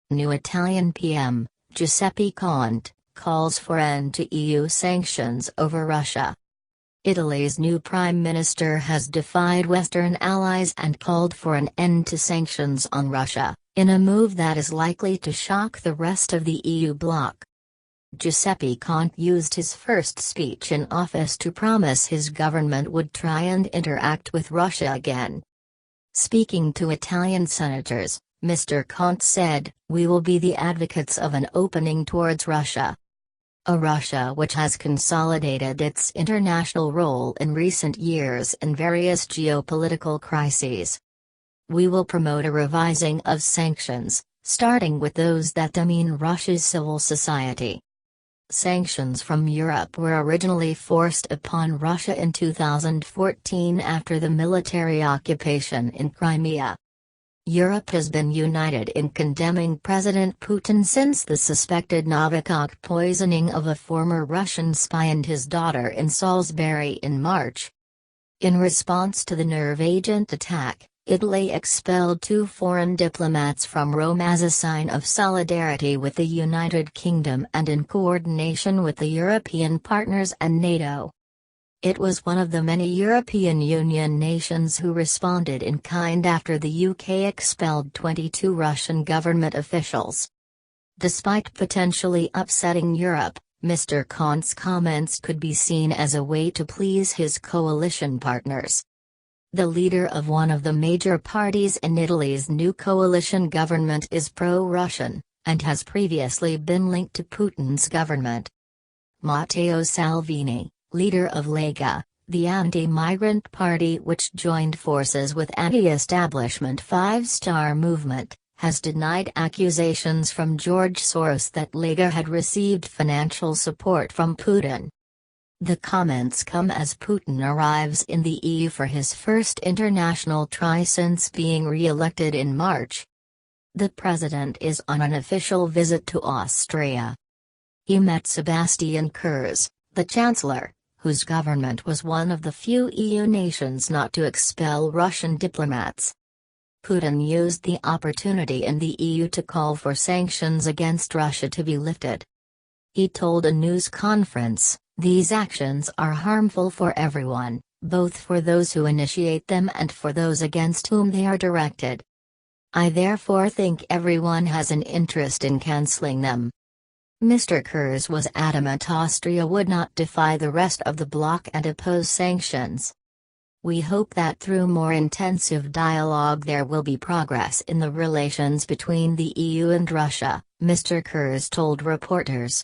New Italian PM, Giuseppe Conte, calls for end to EU sanctions over Russia. Italy's new prime minister has defied Western allies and called for an end to sanctions on Russia, in a move that is likely to shock the rest of the EU bloc. Giuseppe Conte used his first speech in office to promise his government would try and interact with Russia again. Speaking to Italian senators, Mr. Conte said, "We will be the advocates of an opening towards Russia. A Russia which has consolidated its international role in recent years in various geopolitical crises. We will promote a revising of sanctions, starting with those that demean Russia's civil society." Sanctions from Europe were originally forced upon Russia in 2014 after the military occupation in Crimea. Europe has been united in condemning President Putin since the suspected Novichok poisoning of a former Russian spy and his daughter in Salisbury in March. In response to the nerve agent attack, Italy expelled 2 foreign diplomats from Rome as a sign of solidarity with the United Kingdom and in coordination with the European partners and NATO. It was one of the many European Union nations who responded in kind after the UK expelled 22 Russian government officials. Despite potentially upsetting Europe, Mr. Conte's comments could be seen as a way to please his coalition partners. The leader of one of the major parties in Italy's new coalition government is pro-Russian, and has previously been linked to Putin's government. Matteo Salvini, leader of Lega, the anti-migrant party which joined forces with anti-establishment Five Star Movement, has denied accusations from George Soros that Lega had received financial support from Putin. The comments come as Putin arrives in the EU for his first international try since being re-elected in March. The president is on an official visit to Austria. He met Sebastian Kurz, the chancellor, whose government was one of the few EU nations not to expel Russian diplomats. Putin used the opportunity in the EU to call for sanctions against Russia to be lifted. He told a news conference, "These actions are harmful for everyone, both for those who initiate them and for those against whom they are directed. I therefore think everyone has an interest in cancelling them." Mr. Kurz was adamant Austria would not defy the rest of the bloc and oppose sanctions. "We hope that through more intensive dialogue there will be progress in the relations between the EU and Russia," Mr. Kurz told reporters.